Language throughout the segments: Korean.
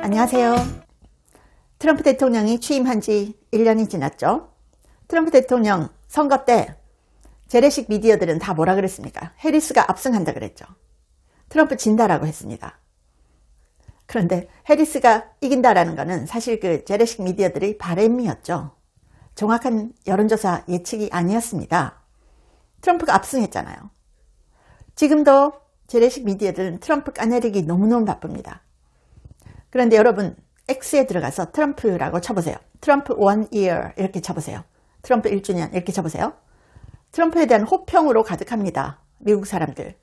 안녕하세요. 트럼프 대통령이 취임한 지 1년이 지났죠. 트럼프 대통령 선거 때 재래식 미디어들은 다 뭐라 그랬습니까? 해리스가 압승한다 그랬죠. 트럼프 진다라고 했습니다. 그런데 해리스가 이긴다라는 것은 사실 그 재래식 미디어들의 바램이었죠. 정확한 여론조사 예측이 아니었습니다. 트럼프가 압승했잖아요. 지금도 재래식 미디어들은 트럼프 까내리기 너무너무 바쁩니다. 그런데 여러분 X에 들어가서 트럼프라고 쳐보세요. 트럼프 1 year 이렇게 쳐보세요. 트럼프 1주년 이렇게 쳐보세요. 트럼프에 대한 호평으로 가득합니다. 미국 사람들.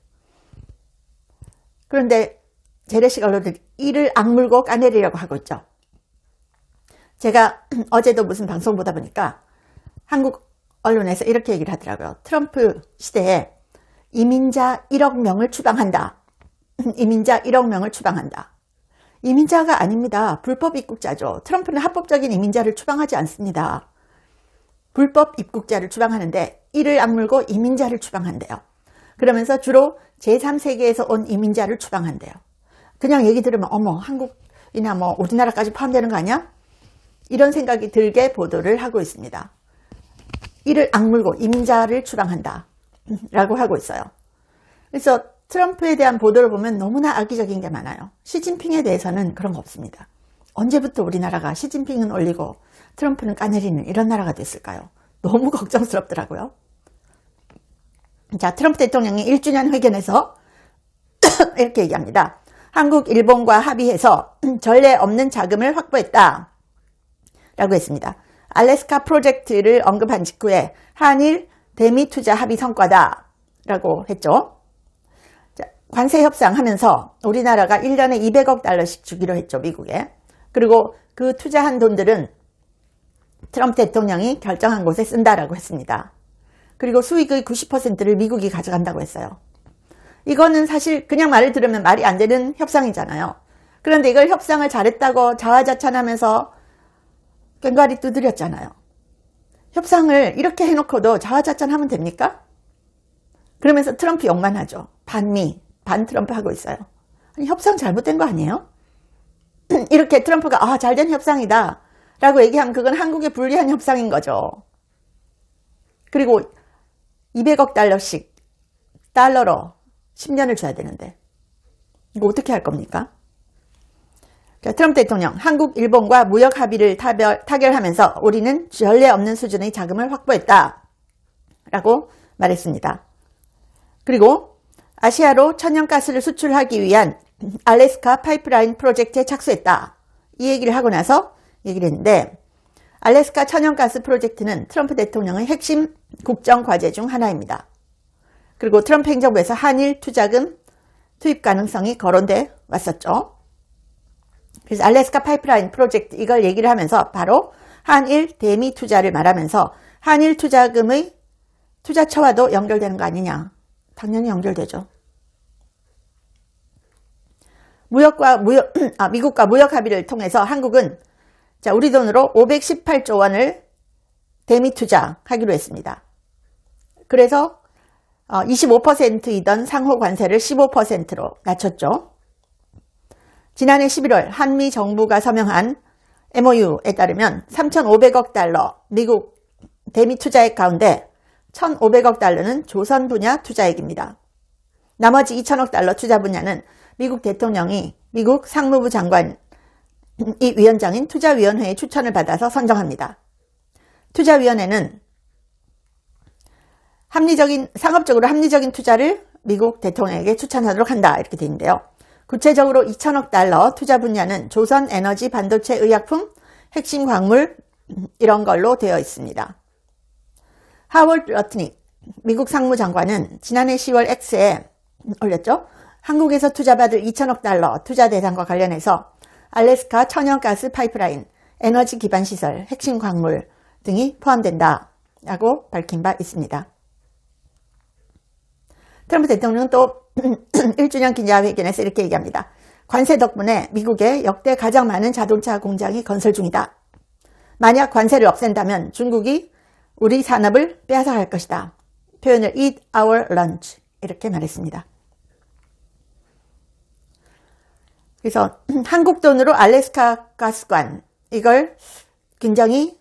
그런데 재래식 언론들이 이를 악물고 까내리려고 하고 있죠. 제가 어제도 무슨 방송 보다 보니까 한국 언론에서 이렇게 얘기를 하더라고요. 트럼프 시대에 이민자 1억 명을 추방한다. 이민자 1억 명을 추방한다. 이민자가 아닙니다. 불법 입국자죠. 트럼프는 합법적인 이민자를 추방하지 않습니다. 불법 입국자를 추방하는데 이를 악물고 이민자를 추방한대요. 그러면서 주로 제3세계에서 온 이민자를 추방한대요. 그냥 얘기 들으면 어머 한국이나 뭐 우리나라까지 포함되는 거 아니야? 이런 생각이 들게 보도를 하고 있습니다. 이를 악물고 이민자를 추방한다 라고 하고 있어요. 그래서 트럼프에 대한 보도를 보면 너무나 악의적인 게 많아요. 시진핑에 대해서는 그런 거 없습니다. 언제부터 우리나라가 시진핑은 올리고 트럼프는 까내리는 이런 나라가 됐을까요? 너무 걱정스럽더라고요. 자, 트럼프 대통령이 1주년 회견에서 이렇게 얘기합니다. 한국, 일본과 합의해서 전례 없는 자금을 확보했다 라고 했습니다. 알래스카 프로젝트를 언급한 직후에 한일 대미 투자 합의 성과다 라고 했죠. 관세 협상하면서 우리나라가 1년에 200억 달러씩 주기로 했죠. 미국에. 그리고 그 투자한 돈들은 트럼프 대통령이 결정한 곳에 쓴다라고 했습니다. 그리고 수익의 90%를 미국이 가져간다고 했어요. 이거는 사실 그냥 말을 들으면 말이 안 되는 협상이잖아요. 그런데 이걸 협상을 잘했다고 자화자찬하면서 꽹과리 두드렸잖아요. 협상을 이렇게 해놓고도 자화자찬하면 됩니까? 그러면서 트럼프 욕만 하죠. 반미, 반 트럼프 하고 있어요. 아니, 협상 잘못된 거 아니에요? 이렇게 트럼프가 잘된 협상이다 라고 얘기하면 그건 한국에 불리한 협상인 거죠. 그리고 200억 달러씩 달러로 10년을 줘야 되는데 이거 어떻게 할 겁니까? 트럼프 대통령 한국, 일본과 무역 합의를 타결하면서 우리는 전례 없는 수준의 자금을 확보했다 라고 말했습니다. 그리고 아시아로 천연가스를 수출하기 위한 알래스카 파이프라인 프로젝트에 착수했다. 이 얘기를 하고 나서 얘기를 했는데 알래스카 천연가스 프로젝트는 트럼프 대통령의 핵심 국정과제 중 하나입니다. 그리고 트럼프 행정부에서 한일 투자금 투입 가능성이 거론돼 왔었죠. 그래서 알래스카 파이프라인 프로젝트 이걸 얘기를 하면서 바로 한일 대미 투자를 말하면서 한일 투자금의 투자처와도 연결되는 거 아니냐. 당연히 연결되죠. 미국과 무역 합의를 통해서 한국은 우리 돈으로 518조 원을 대미 투자하기로 했습니다. 그래서 25%이던 상호 관세를 15%로 낮췄죠. 지난해 11월 한미 정부가 서명한 MOU에 따르면 3,500억 달러 미국 대미 투자액 가운데 1,500억 달러는 조선 분야 투자액입니다. 나머지 2,000억 달러 투자 분야는 미국 대통령이 미국 상무부 장관이 위원장인 투자위원회의 추천을 받아서 선정합니다. 투자위원회는 상업적으로 합리적인 투자를 미국 대통령에게 추천하도록 한다 이렇게 되어 있는데요. 구체적으로 2,000억 달러 투자 분야는 조선 에너지, 반도체, 의약품, 핵심 광물 이런 걸로 되어 있습니다. 하워드 러트닉 미국 상무장관은 지난해 10월 X에 올렸죠. 한국에서 투자받을 2,000억 달러 투자 대상과 관련해서 알래스카 천연가스 파이프라인, 에너지 기반 시설, 핵심 광물 등이 포함된다라고 밝힌 바 있습니다. 트럼프 대통령은 또 1주년 기자회견에서 이렇게 얘기합니다. 관세 덕분에 미국에 역대 가장 많은 자동차 공장이 건설 중이다. 만약 관세를 없앤다면 중국이 우리 산업을 빼앗아갈 것이다. 표현을 eat our lunch 이렇게 말했습니다. 그래서 한국 돈으로 알래스카 가스관 이걸 굉장히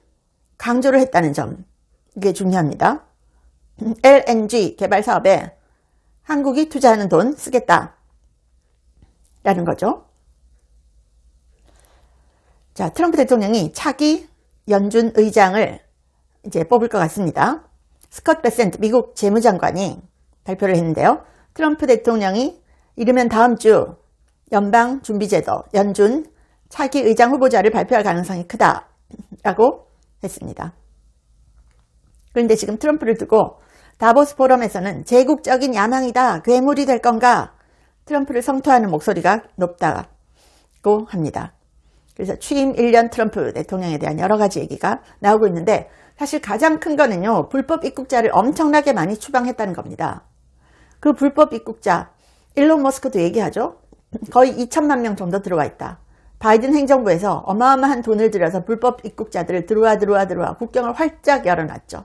강조를 했다는 점, 이게 중요합니다. LNG 개발 사업에 한국이 투자하는 돈 쓰겠다 라는 거죠. 자, 트럼프 대통령이 차기 연준 의장을 이제 뽑을 것 같습니다. 스콧 베센트 미국 재무장관이 발표를 했는데요. 트럼프 대통령이 이르면 다음 주 연방준비제도 연준 차기 의장 후보자를 발표할 가능성이 크다라고 했습니다. 그런데 지금 트럼프를 두고 다보스 포럼에서는 제국적인 야망이다, 괴물이 될 건가, 트럼프를 성토하는 목소리가 높다고 합니다. 그래서 취임 1년 트럼프 대통령에 대한 여러 가지 얘기가 나오고 있는데, 사실 가장 큰 거는요, 불법 입국자를 엄청나게 많이 추방했다는 겁니다. 그 불법 입국자, 일론 머스크도 얘기하죠. 거의 2천만 명 정도 들어와 있다. 바이든 행정부에서 어마어마한 돈을 들여서 불법 입국자들을 들어와 국경을 활짝 열어놨죠.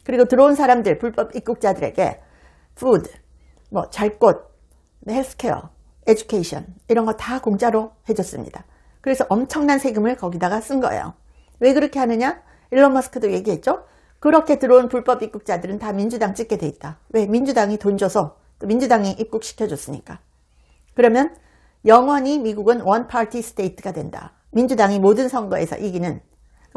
그리고 들어온 사람들, 불법 입국자들에게 푸드, 잘 곳, 헬스케어, 에듀케이션 이런 거 다 공짜로 해줬습니다. 그래서 엄청난 세금을 거기다가 쓴 거예요. 왜 그렇게 하느냐? 일론 머스크도 얘기했죠. 그렇게 들어온 불법 입국자들은 다 민주당 찍게 돼 있다. 왜? 민주당이 돈 줘서 또 민주당이 입국시켜줬으니까. 그러면 영원히 미국은 원 파티 스테이트가 된다. 민주당이 모든 선거에서 이기는.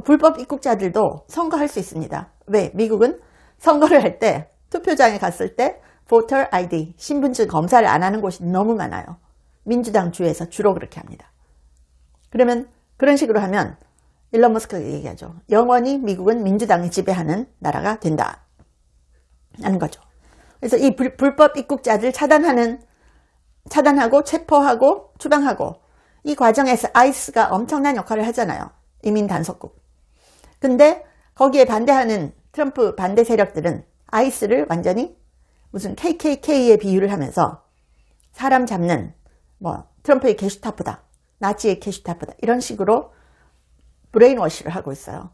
불법 입국자들도 선거할 수 있습니다. 왜? 미국은 선거를 할 때, 투표장에 갔을 때 voter ID, 신분증 검사를 안 하는 곳이 너무 많아요. 민주당 주에서 주로 그렇게 합니다. 그러면 그런 식으로 하면 일론 머스크가 얘기하죠. 영원히 미국은 민주당이 지배하는 나라가 된다 하는 거죠. 그래서 이 불법 입국자들 차단하고 체포하고 추방하고 이 과정에서 아이스가 엄청난 역할을 하잖아요. 이민 단속국. 근데 거기에 반대하는 트럼프 반대 세력들은 아이스를 완전히 무슨 KKK에 비유를 하면서 사람 잡는 트럼프의 게슈타포다, 나치의 게슈타포다 이런 식으로 브레인워시를 하고 있어요.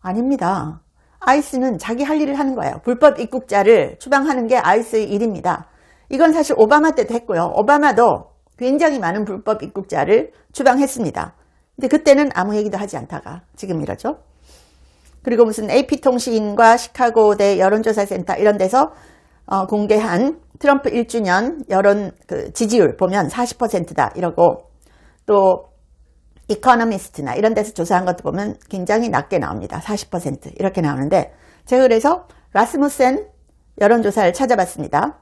아닙니다. 아이스는 자기 할 일을 하는 거예요. 불법 입국자를 추방하는 게 아이스의 일입니다. 이건 사실 오바마 때도 했고요. 오바마도 굉장히 많은 불법 입국자를 추방했습니다. 근데 그때는 아무 얘기도 하지 않다가 지금 이러죠. 그리고 무슨 AP통신과 시카고대 여론조사센터 이런 데서 공개한 트럼프 1주년 여론 지지율 보면 40%다 이러고, 또 이코노미스트나 이런 데서 조사한 것도 보면 굉장히 낮게 나옵니다. 40% 이렇게 나오는데, 제가 그래서 라스무센 여론조사를 찾아봤습니다.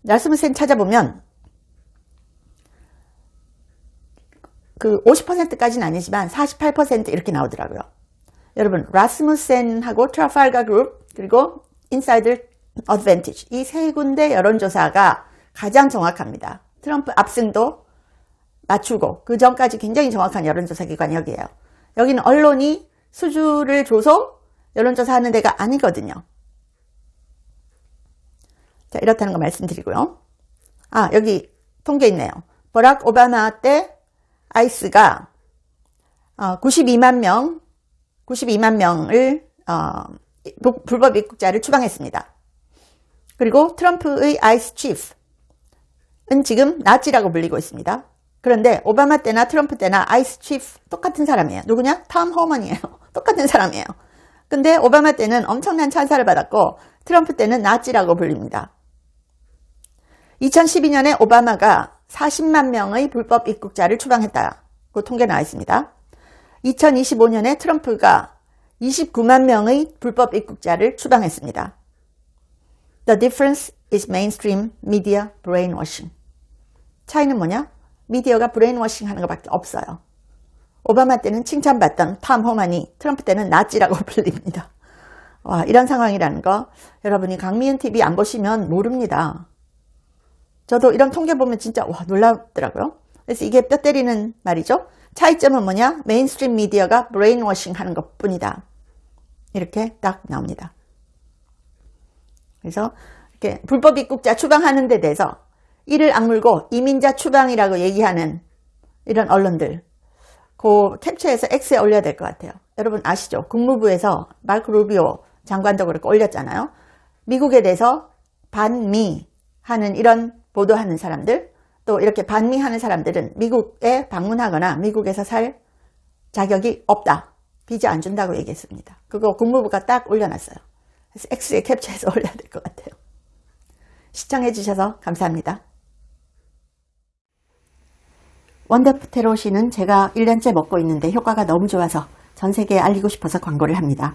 라스무센 찾아보면 그 50%까지는 아니지만 48% 이렇게 나오더라고요. 여러분, 라스무센하고 트라팔가 그룹 그리고 인사이더 어드밴티지 이 세 군데 여론조사가 가장 정확합니다. 트럼프 압승도 맞추고 그 전까지 굉장히 정확한 여론조사 기관이 여기예요. 여기는 언론이 수주를 줘서 여론조사하는 데가 아니거든요. 자, 이렇다는 거 말씀드리고요. 여기 통계 있네요. 버락 오바마 때 아이스가 92만 명을 불법 입국자를 추방했습니다. 그리고 트럼프의 아이스 치프는 지금 나치라고 불리고 있습니다. 그런데 오바마 때나 트럼프 때나 아이스 치프 똑같은 사람이에요. 누구냐? 톰 호먼이에요. 똑같은 사람이에요. 근데 오바마 때는 엄청난 찬사를 받았고 트럼프 때는 나치라고 불립니다. 2012년에 오바마가 40만 명의 불법 입국자를 추방했다고 통계 나와 있습니다. 2025년에 트럼프가 29만 명의 불법 입국자를 추방했습니다. The difference is mainstream media brainwashing. 차이는 뭐냐? 미디어가 브레인워싱 하는 것밖에 없어요. 오바마 때는 칭찬받던 톰 호만이 트럼프 때는 나치라고 불립니다. 와, 이런 상황이라는 거 여러분이 강미은 TV 안 보시면 모릅니다. 저도 이런 통계 보면 진짜 놀랍더라고요. 그래서 이게 뼈 때리는 말이죠. 차이점은 뭐냐? 메인스트림 미디어가 브레인워싱 하는 것 뿐이다. 이렇게 딱 나옵니다. 그래서 이렇게 불법 입국자 추방하는 데 대해서 이를 악물고 이민자 추방이라고 얘기하는 이런 언론들, 그 캡처해서 X에 올려야 될 것 같아요. 여러분 아시죠? 국무부에서 마크 루비오 장관도 그렇게 올렸잖아요. 미국에 대해서 반미 하는 이런 보도하는 사람들, 또 이렇게 반미하는 사람들은 미국에 방문하거나 미국에서 살 자격이 없다. 비자 안 준다고 얘기했습니다. 그거 국무부가 딱 올려놨어요. 그래서 X에 캡처해서 올려야 될 것 같아요. 시청해 주셔서 감사합니다. 원더테로시는 제가 1년째 먹고 있는데 효과가 너무 좋아서 전 세계에 알리고 싶어서 광고를 합니다.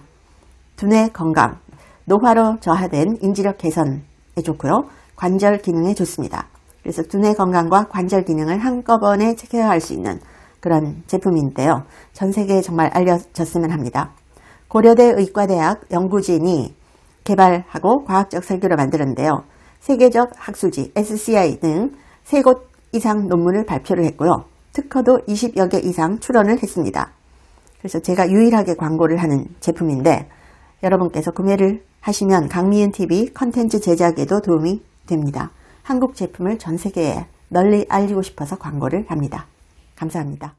두뇌 건강, 노화로 저하된 인지력 개선에 좋고요. 관절 기능에 좋습니다. 그래서 두뇌 건강과 관절 기능을 한꺼번에 케어할 수 있는 그런 제품인데요. 전 세계에 정말 알려졌으면 합니다. 고려대 의과대학 연구진이 개발하고 과학적 설계로 만들었는데요. 세계적 학술지 SCI 등 3곳 이상 논문을 발표를 했고요. 특허도 20여 개 이상 출원을 했습니다. 그래서 제가 유일하게 광고를 하는 제품인데 여러분께서 구매를 하시면 강미은TV 컨텐츠 제작에도 도움이 됩니다. 한국 제품을 전 세계에 널리 알리고 싶어서 광고를 합니다. 감사합니다.